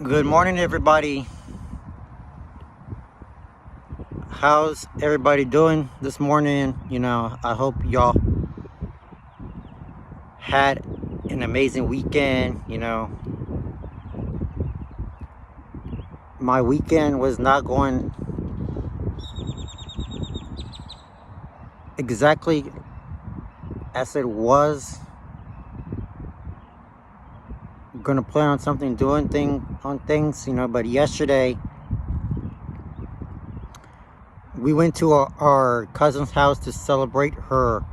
Good morning, everybody. How's everybody doing this morning? I hope y'all had an amazing weekend. My weekend was not going exactly as it was. Gonna plan on something, doing things, but yesterday we went to our cousin's house to celebrate her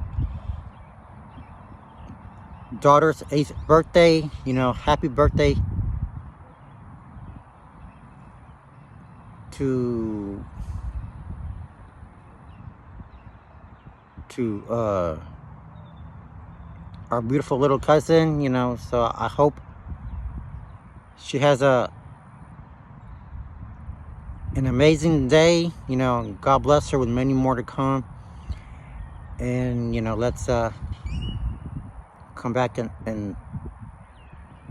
daughter's 8th birthday. Happy birthday to our beautiful little cousin. So I hope she has an amazing day. God bless her with many more to come. And let's come back and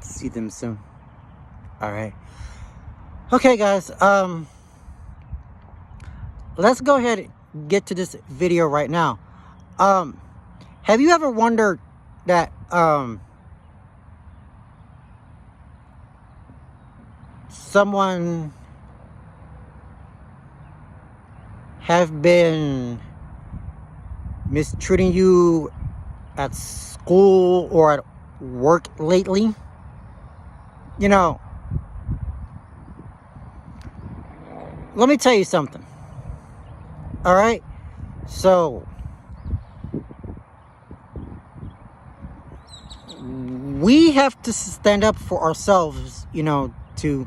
see them soon. All right. Okay, guys. Let's go ahead and get to this video right now. Have you ever wondered that someone have been mistreating you at school or at work lately? Let me tell you something. All right. So we have to stand up for ourselves, to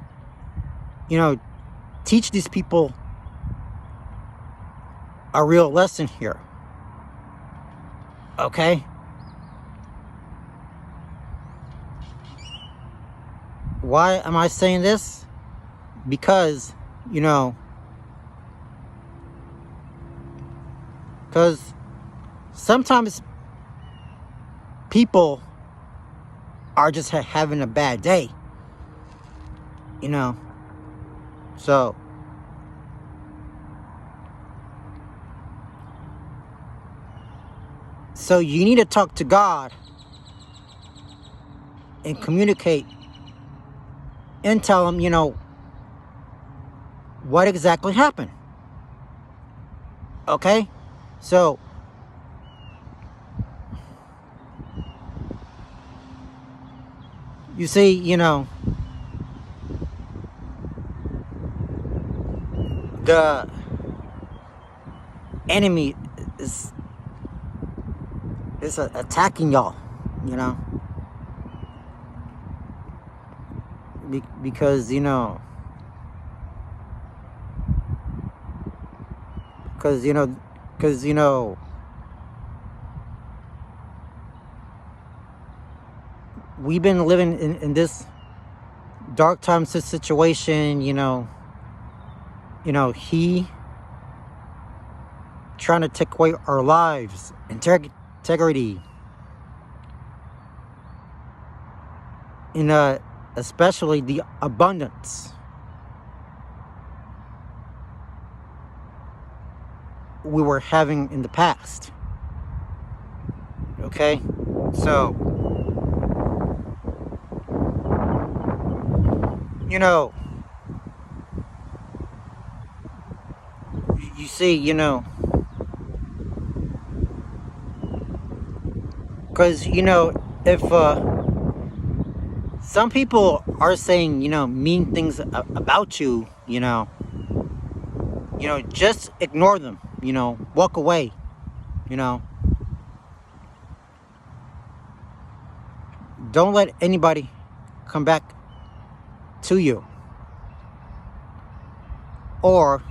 teach these people a real lesson here. Okay? Why am I saying this? Because, because sometimes people are just having a bad day. So you need to talk to God and communicate and tell him, what exactly happened. Okay? So you see, the enemy is attacking y'all, because we've been living in this dark time situation. He trying to take away our lives, integrity, especially the abundance we were having in the past. Okay? So, you see, because, if some people are saying, mean things about you, just ignore them, walk away, don't let anybody come back to you, or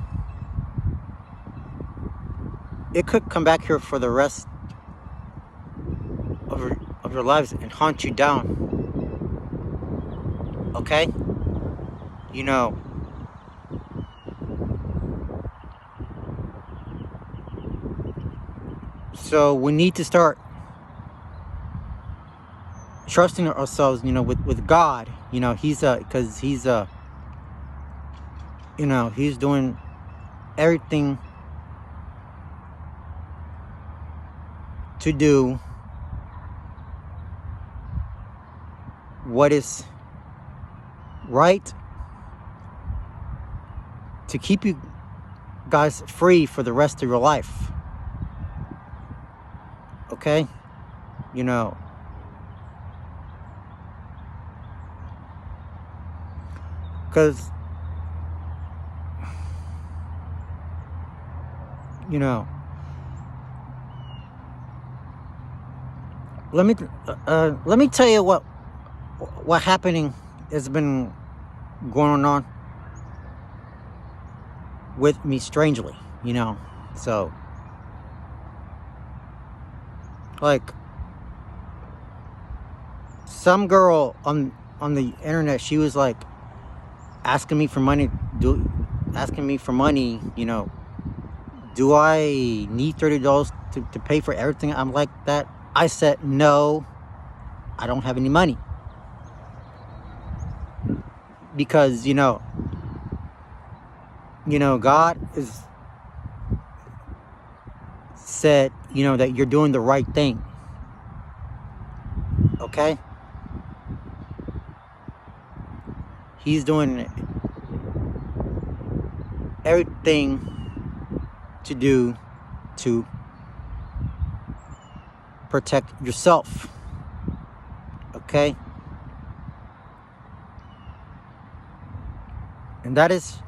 it could come back here for the rest of your lives and hunt you down. Okay? So we need to start trusting ourselves, with God. He's because he's he's doing everything to do what is right to keep you guys free for the rest of your life. Okay? Because, let me tell you what happening has been going on with me strangely, so like some girl on the internet, she was like asking me for money, do I need $30 to pay for everything? I'm like that. I said, no, I don't have any money. Because, God is said, that you're doing the right thing. Okay? He's doing everything to do to protect yourself. Okay? And that is,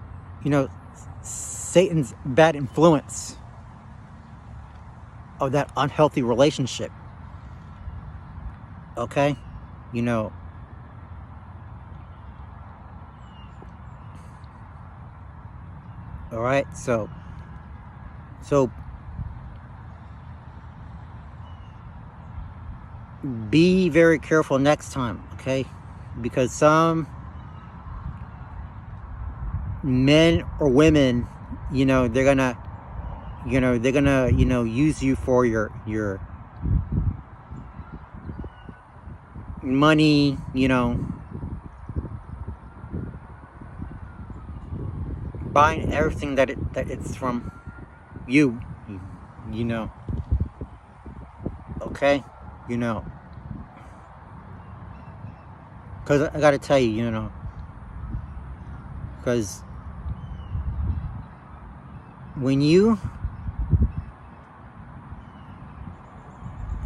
Satan's bad influence of that unhealthy relationship. Okay? All right? So be very careful next time, okay? Because some men or women, they're gonna use you for your money, buying everything that it's from you, okay, because I gotta tell you, because when you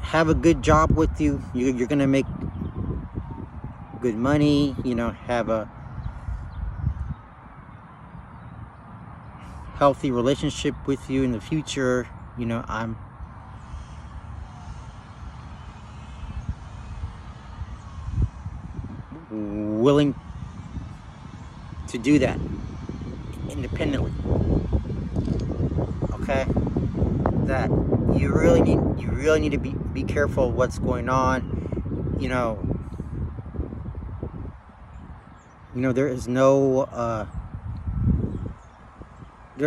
have a good job with you, you're gonna make good money, have a healthy relationship with you in the future. I'm willing to do that independently. Okay? That you really need to be careful what's going on. There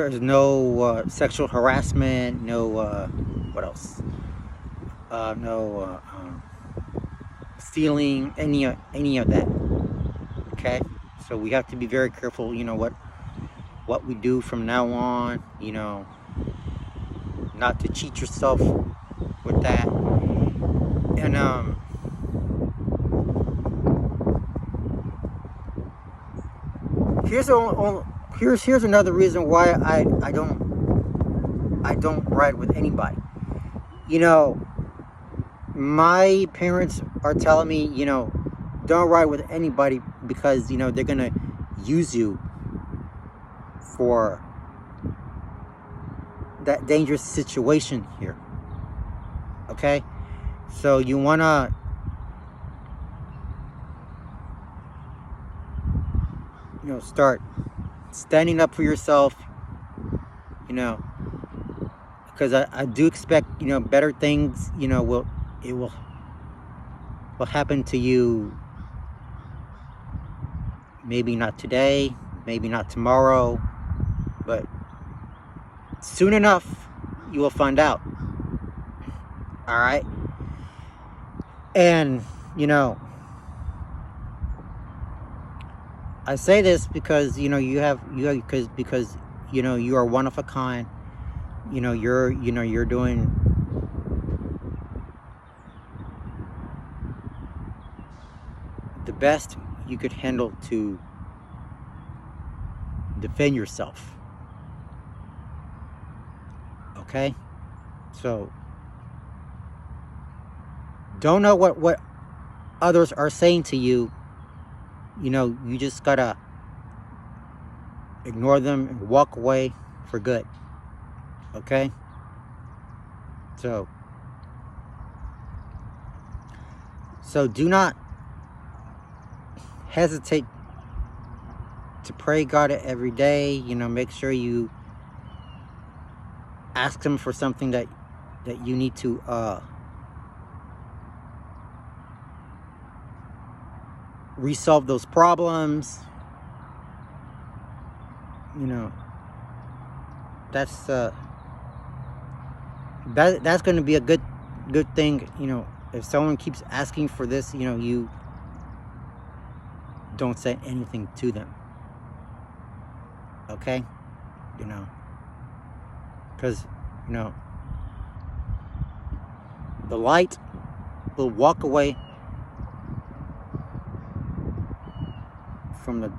is no sexual harassment, no what else? No stealing, any of that. Okay? So we have to be very careful, what we do from now on, not to cheat yourself with that. And here's another reason why I don't ride with anybody. My parents are telling me, don't ride with anybody because, they're gonna use you for that dangerous situation here. Okay? So you wanna start standing up for yourself, because I do expect, better things, will happen to you. Maybe not today, maybe not tomorrow, but soon enough you will find out. All right? And I say this because because you are one of a kind. You're doing the best you could handle to defend yourself. Okay? So don't know what others are saying to you. You just gotta ignore them and walk away for good. Okay? So do not hesitate to pray God every day. Make sure you ask Him for something that you need to resolve those problems. That's that's going to be a good thing. If someone keeps asking for this, you don't say anything to them. Okay? Because the light will walk away from the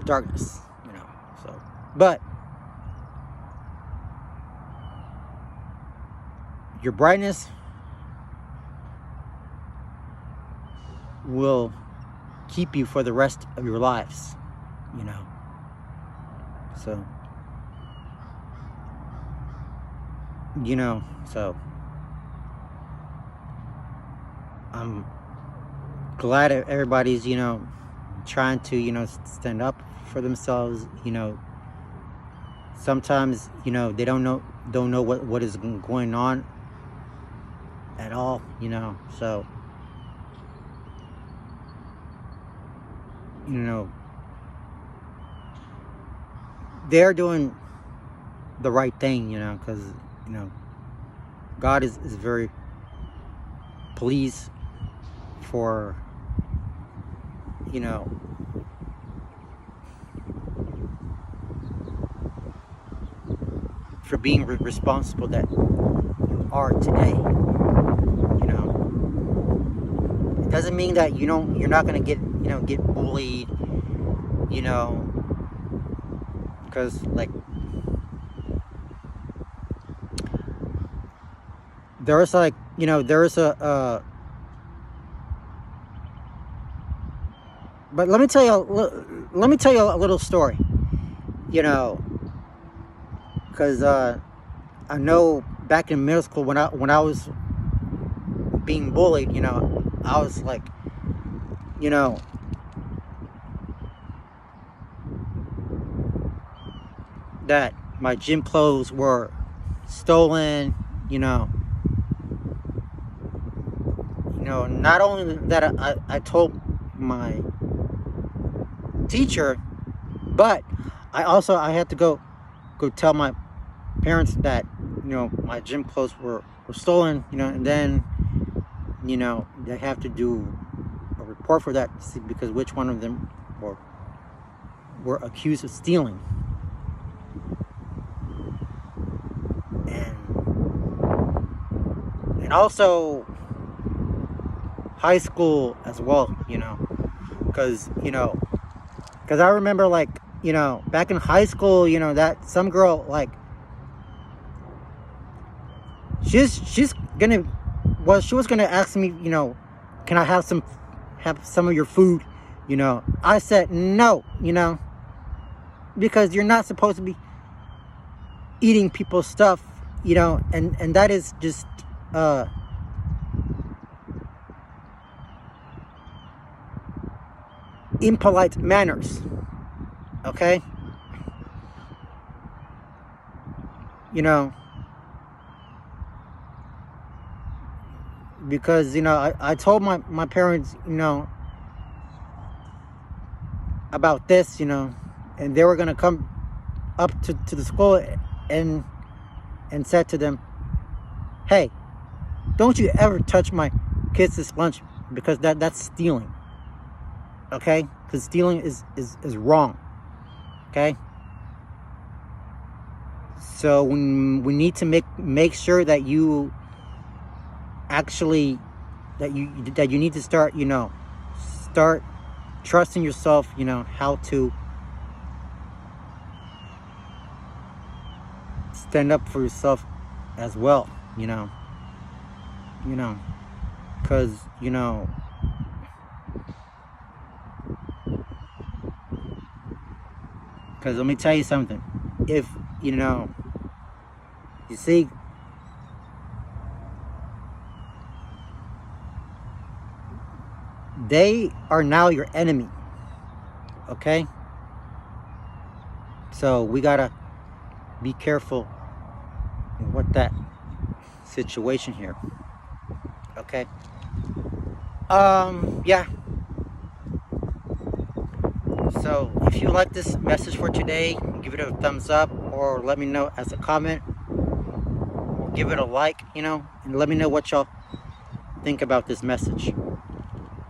darkness. So, but your brightness will keep you for the rest of your lives. So so I'm glad everybody's trying to stand up for themselves. Sometimes they don't know what is going on at all. So they're doing the right thing, because God is very pleased for for being responsible that you are today. It doesn't mean that you're not gonna get bullied, because there's but let me tell you a little story, because I know back in middle school when I was being bullied, I was like, that my gym clothes were stolen, not only that I told my teacher, but I had to go tell my parents that my gym clothes were stolen, and then they have to do a report for that, because which one of them were accused of stealing. And also high school as well, because I remember back in high school, that some girl she was gonna ask me, can I have some of your food? I said no, because you're not supposed to be eating people's stuff, and that is just impolite manners. Okay? Because I told my parents about this, and they were gonna come up to the school and said to them, hey, don't you ever touch my kids' lunch, because that's stealing. Okay? because stealing is wrong. Okay. So we need to make sure that you actually that you need to start start trusting yourself, how to stand up for yourself as well, because let me tell you something. If you see, they are now your enemy. Okay, so we gotta be careful in what that situation here. Okay. Yeah. So if you like this message for today, give it a thumbs up, or let me know as a comment, or give it a like, and let me know what y'all think about this message.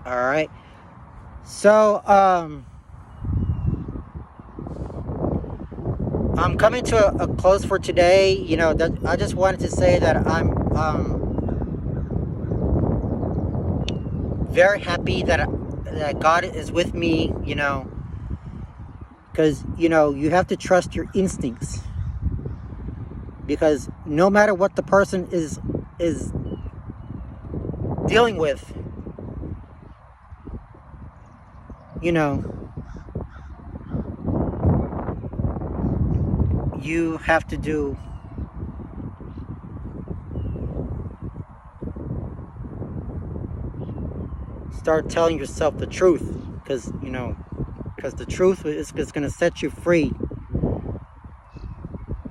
All right. So I'm coming to a close for today. I just wanted to say that I'm very happy that God is with me, because you have to trust your instincts, because no matter what the person is dealing with, you have to start telling yourself the truth, because the truth is going to set you free.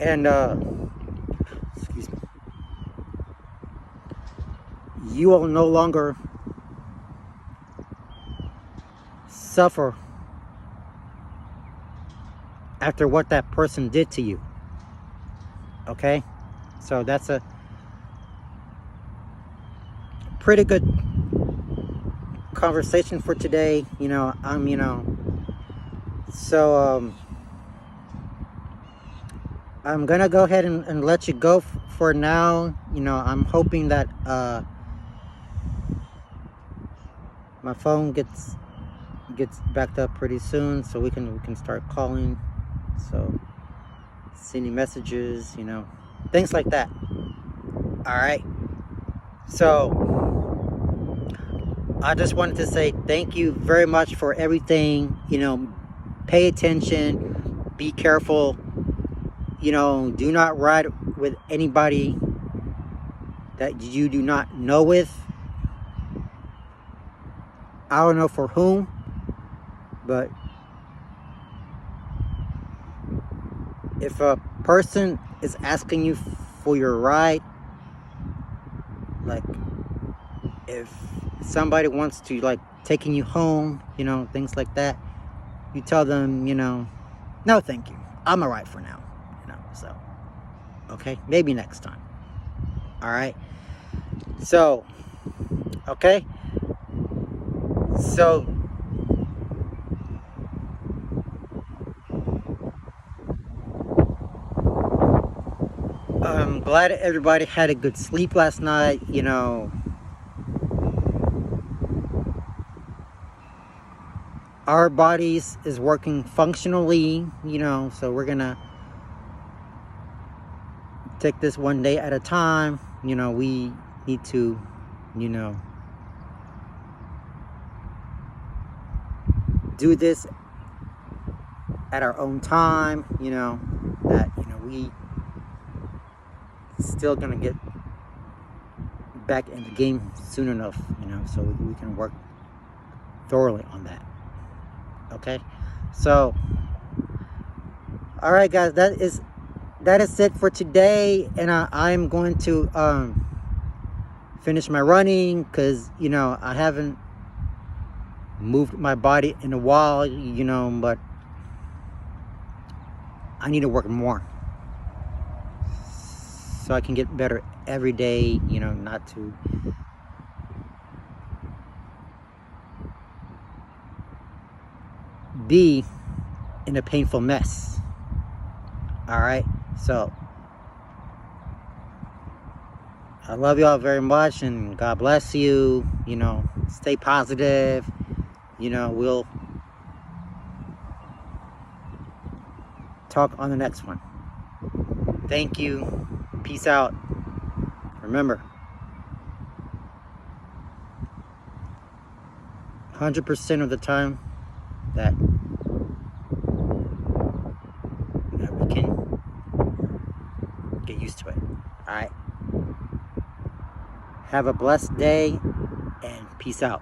And excuse me, you will no longer suffer after what that person did to you. Okay, so that's a pretty good conversation for today. So I'm gonna go ahead and let you go for now. I'm hoping that my phone gets backed up pretty soon, so we can start calling, so sending messages, things like that. All right. So I just wanted to say thank you very much for everything. Pay attention, be careful. Do not ride with anybody that you do not know with. I don't know for whom, but if a person is asking you for your ride, like if somebody wants to taking you home, things like that, you tell them, no thank you, I'm alright for now, so okay, maybe next time. All right. So okay, so I'm glad everybody had a good sleep last night. Our bodies is working functionally, so we're gonna take this one day at a time. We need to, do this at our own time, that, we still gonna get back in the game soon enough, so we can work thoroughly on that. Okay. So, all right, guys, that is it for today, and I'm going to finish my running, because I haven't moved my body in a while, but I need to work more so I can get better every day, not to be in a painful mess. All right, so I love y'all very much, and God bless you. You know, stay positive. You know, we'll talk on the next one. Thank you. Peace out. Remember, 100% of the time that we can get used to it. All right. Have a blessed day, and peace out.